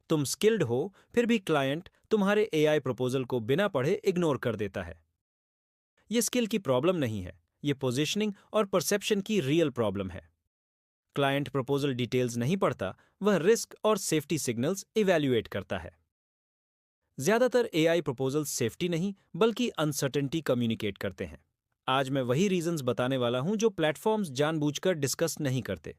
तुम स्किल्ड हो, फिर भी क्लाइंट तुम्हारे एआई प्रपोजल को बिना पढ़े इग्नोर कर देता है। ये स्किल की प्रॉब्लम नहीं है, ये पोजीशनिंग और परसेप्शन की रियल प्रॉब्लम है। क्लाइंट प्रपोजल डिटेल्स नहीं पढ़ता, वह रिस्क और सेफ्टी सिग्नल्स इवैल्यूएट करता है। ज्यादातर एआई प्रपोजल्स सेफ्टी नहीं बल्कि अनसर्टेनिटी कम्युनिकेट करते हैं। आज मैं वही रीजंस बताने वाला हूं जो प्लेटफॉर्म्स जानबूझकर डिस्कस नहीं करते,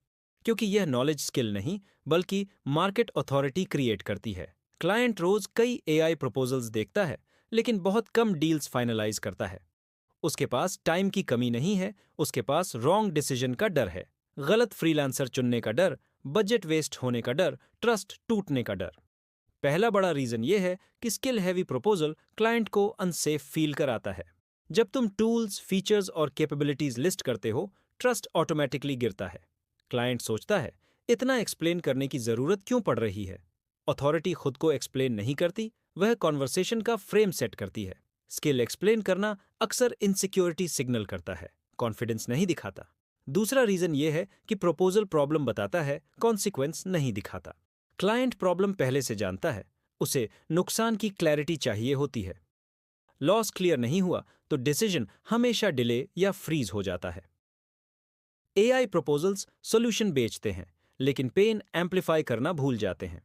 क्योंकि यह नॉलेज स्किल नहीं बल्कि मार्केट अथॉरिटी क्रिएट करती है। क्लाइंट रोज कई एआई प्रपोजल्स देखता है, लेकिन बहुत कम डील्स फाइनलाइज करता है। उसके पास टाइम की कमी नहीं है, उसके पास रॉन्ग डिसीजन का डर है। गलत फ्रीलांसर चुनने का डर, बजट वेस्ट होने का डर, ट्रस्ट टूटने का डर। पहला बड़ा रीजन यह है कि स्किल हैवी प्रपोजल क्लाइंट को अनसेफ फील कराता है। जब तुम टूल्स, फीचर्स और कैपेबिलिटीज लिस्ट करते हो, ट्रस्ट ऑटोमेटिकली गिरता है। क्लाइंट सोचता है, इतना एक्सप्लेन करने की जरूरत क्यों पड़ रही है? अथॉरिटी खुद को एक्सप्लेन नहीं करती, वह कॉन्वर्सेशन का फ्रेम सेट करती है। स्किल एक्सप्लेन करना अक्सर इनसिक्योरिटी सिग्नल करता है, कॉन्फिडेंस नहीं दिखाता। दूसरा रीजन यह है कि प्रपोजल प्रॉब्लम बताता है, कॉन्सिक्वेंस नहीं दिखाता। क्लाइंट प्रॉब्लम पहले से जानता है, उसे नुकसान की क्लैरिटी चाहिए होती है। लॉस क्लियर नहीं हुआ तो डिसीजन हमेशा डिले या फ्रीज हो जाता है। एआई प्रपोजल्स सॉल्यूशन बेचते हैं, लेकिन पेन एम्पलीफाई करना भूल जाते हैं।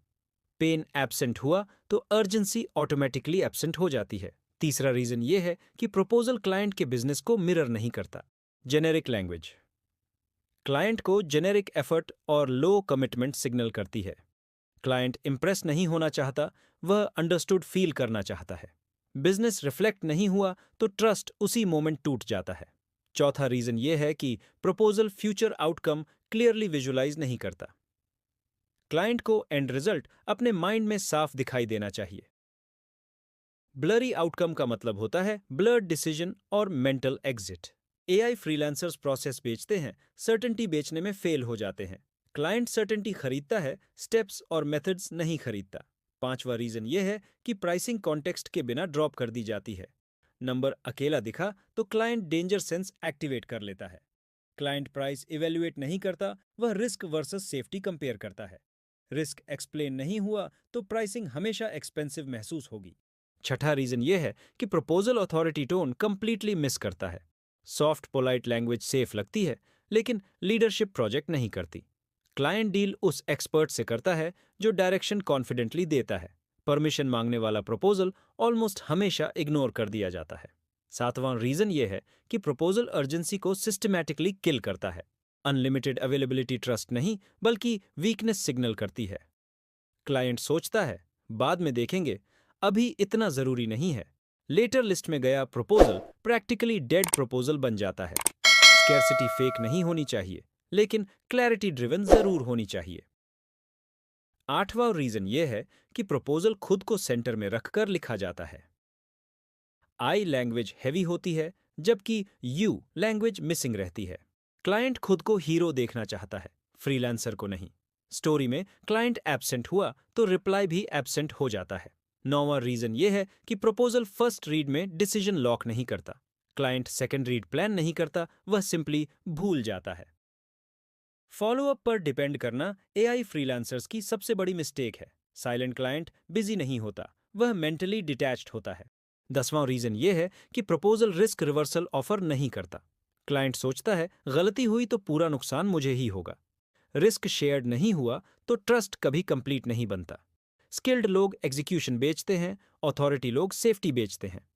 पेन एब्सेंट हुआ तो अर्जेंसी ऑटोमेटिकली एब्सेंट हो जाती है। तीसरा रीजन यह है कि प्रपोजल क्लाइंट के बिजनेस को मिरर नहीं करता। जेनेरिक लैंग्वेज क्लाइंट को जेनेरिक एफर्ट और लो कमिटमेंट सिग्नल करती है। क्लाइंट इंप्रेस नहीं होना चाहता, वह अंडरस्टूड फील करना चाहता है। बिजनेस रिफ्लेक्ट नहीं हुआ तो ट्रस्ट उसी मोमेंट टूट जाता है। चौथा रीजन यह है कि proposal future outcome clearly visualize नहीं करता। क्लाइंट को एंड रिजल्ट अपने माइंड में साफ दिखाई देना चाहिए। ब्लरी आउटकम का मतलब होता है ब्लर्ड डिसीजन और mental exit. AI freelancers process बेचते हैं, सर्टेनिटी बेचने में फेल हो जाते हैं। क्लाइंट सर्टेनिटी खरीदता है, स्टेप्स और मेथड्स नहीं खरीदता। पांचवा रीजन यह है कि प्राइसिंग कॉन्टेक्स्ट के बिना ड्रॉप कर दी जाती है। नंबर अकेला दिखा तो क्लाइंट डेंजर सेंस एक्टिवेट कर लेता है। क्लाइंट प्राइस इवेल्युएट नहीं करता, वह रिस्क वर्सेस सेफ्टी कंपेयर करता है। रिस्क एक्सप्लेन नहीं हुआ तो प्राइसिंग हमेशा एक्सपेंसिव महसूस होगी। छठा रीजन यह है कि proposal authority tone completely miss करता है। सॉफ्ट पोलाइट लैंग्वेज सेफ लगती है, लेकिन लीडरशिप प्रोजेक्ट नहीं करती। क्लाइंट डील उस एक्सपर्ट से करता है जो डायरेक्शन कॉन्फिडेंटली देता है। परमिशन मांगने वाला प्रपोजल ऑलमोस्ट हमेशा इग्नोर कर दिया जाता है। सातवां रीजन यह है कि प्रपोजल अर्जेंसी को सिस्टमैटिकली किल करता है। अनलिमिटेड अवेलेबिलिटी ट्रस्ट नहीं बल्कि वीकनेस सिग्नल करती है। क्लाइंट सोचता है, बाद में देखेंगे, अभी इतना जरूरी नहीं है। लेटर लिस्ट में गया प्रपोजल प्रैक्टिकली डेड प्रपोजल बन जाता है। स्कैर्सिटी फेक नहीं होनी चाहिए, लेकिन क्लैरिटी ड्रिवन जरूर होनी चाहिए। आठवां रीजन यह है कि प्रपोजल खुद को सेंटर में रखकर लिखा जाता है। आई लैंग्वेज हैवी होती है, जबकि यू लैंग्वेज मिसिंग रहती है। क्लाइंट खुद को हीरो देखना चाहता है, फ्रीलांसर को नहीं। स्टोरी में क्लाइंट एब्सेंट हुआ तो रिप्लाई भी एब्सेंट हो जाता है। नौवां रीजन यह है कि प्रपोजल फर्स्ट रीड में डिसीजन लॉक नहीं करता। क्लाइंट सेकंड रीड प्लान नहीं करता, वह सिंपली भूल जाता है। फॉलोअप पर डिपेंड करना एआई फ्रीलांसर्स की सबसे बड़ी मिस्टेक है। साइलेंट क्लाइंट बिजी नहीं होता, वह मेंटली डिटैच्ड होता है। 10वां रीजन यह है कि प्रपोजल रिस्क रिवर्सल ऑफर नहीं करता। क्लाइंट सोचता है, गलती हुई तो पूरा नुकसान मुझे ही होगा। रिस्क शेयर्ड नहीं हुआ तो ट्रस्ट कभी कंप्लीट नहीं बनता। स्किल्ड लोग एग्जीक्यूशन बेचते हैं, अथॉरिटी लोग सेफ्टी बेचते हैं।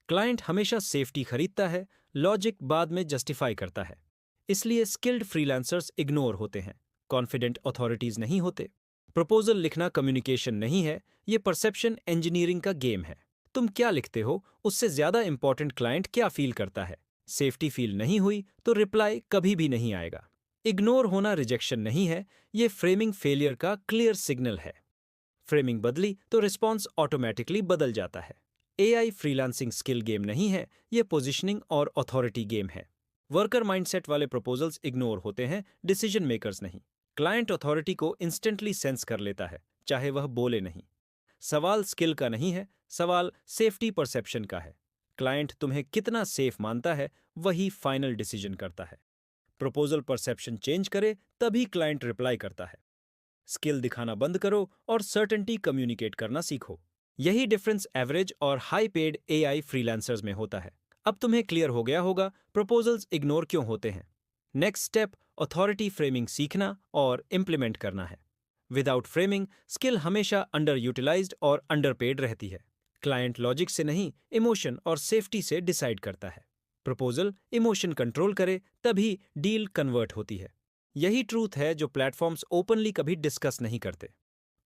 क्लाइंट हमेशा सेफ्टी खरीदता है, लॉजिक बाद में जस्टिफाई करता है। इसलिए स्किल्ड फ्रीलांसर्स इग्नोर होते हैं, कॉन्फिडेंट अथॉरिटीज नहीं होते। प्रपोजल लिखना कम्युनिकेशन नहीं है, ये परसेप्शन इंजीनियरिंग का गेम है। तुम क्या लिखते हो उससे ज्यादा इंपॉर्टेंट क्लाइंट क्या फील करता है। सेफ्टी फील नहीं हुई तो रिप्लाई कभी भी नहीं आएगा। इग्नोर होना रिजेक्शन नहीं है, ये फ्रेमिंग फेलियर का क्लियर सिग्नल है। फ्रेमिंग बदली तो रिस्पॉन्स ऑटोमेटिकली बदल जाता है। एआई फ्रीलांसिंग स्किल गेम नहीं है, ये पोजीशनिंग और अथॉरिटी गेम है। वर्कर माइंडसेट वाले प्रपोजल्स इग्नोर होते हैं, डिसीजन मेकर्स नहीं। क्लाइंट अथॉरिटी को इंस्टेंटली सेंस कर लेता है, चाहे वह बोले नहीं। सवाल स्किल का नहीं है, सवाल सेफ्टी परसेप्शन का है। क्लाइंट तुम्हें कितना सेफ मानता है, वही फाइनल डिसीजन करता है। प्रपोजल परसेप्शन चेंज करे तभी क्लाइंट रिप्लाई करता है। स्किल दिखाना बंद करो और सर्टेनिटी कम्युनिकेट करना सीखो। यही डिफरेंस एवरेज और हाई पेड एआई फ्रीलांसर्स में होता है। अब तुम्हें क्लियर हो गया होगा प्रपोजल्स इग्नोर क्यों होते हैं। नेक्स्ट स्टेप अथॉरिटी फ्रेमिंग सीखना और इम्प्लीमेंट करना है। विदाउट फ्रेमिंग स्किल हमेशा अंडर यूटिलाइज्ड और अंडरपेड रहती है। क्लाइंट लॉजिक से नहीं, इमोशन और सेफ्टी से डिसाइड करता है। प्रपोजल इमोशन कंट्रोल करे तभी डील कन्वर्ट होती है। यही ट्रूथ है जो प्लेटफॉर्म्स ओपनली कभी डिस्कस नहीं करते।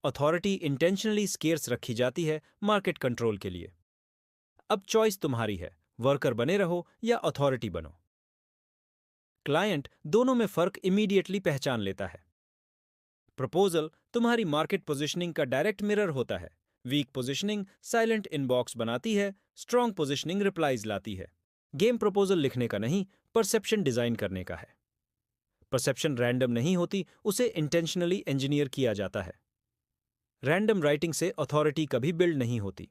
अथॉरिटी इंटेंशनली स्केर्स रखी जाती है मार्केट कंट्रोल के लिए। अब चॉइस तुम्हारी है, वर्कर बने रहो या अथॉरिटी बनो। क्लाइंट दोनों में फर्क इमीडिएटली पहचान लेता है। प्रपोजल तुम्हारी मार्केट पोजीशनिंग का डायरेक्ट मिरर होता है। वीक पोजीशनिंग साइलेंट इनबॉक्स बनाती है, स्ट्रॉन्ग पोजीशनिंग रिप्लाईज लाती है। गेम प्रपोजल लिखने का नहीं, परसेप्शन डिजाइन करने का है। परसेप्शन रैंडम नहीं होती, उसे इंटेंशनली इंजीनियर किया जाता है। रैंडम राइटिंग से अथॉरिटी कभी बिल्ड नहीं होती।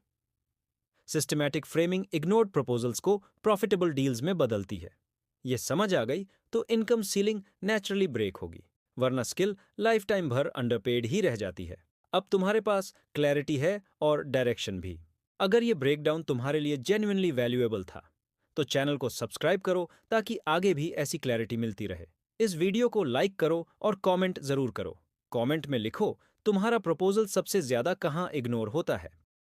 सिस्टमैटिक फ्रेमिंग इग्नोर्ड प्रपोजल्स को प्रॉफिटेबल डील्स में बदलती है। ये समझ आ गई तो इनकम सीलिंग नेचुरली ब्रेक होगी, वरना स्किल लाइफ टाइम भर अंडरपेड ही रह जाती है। अब तुम्हारे पास क्लैरिटी है और डायरेक्शन भी। अगर ये ब्रेकडाउन तुम्हारे लिए जेन्युइनली वैल्यूएबल था तो चैनल को सब्सक्राइब करो ताकि आगे भी ऐसी क्लैरिटी मिलती रहे। इस वीडियो को लाइक करो और कमेंट जरूर करो। कमेंट में लिखो तुम्हारा प्रपोजल सबसे ज्यादा कहाँ इग्नोर होता है।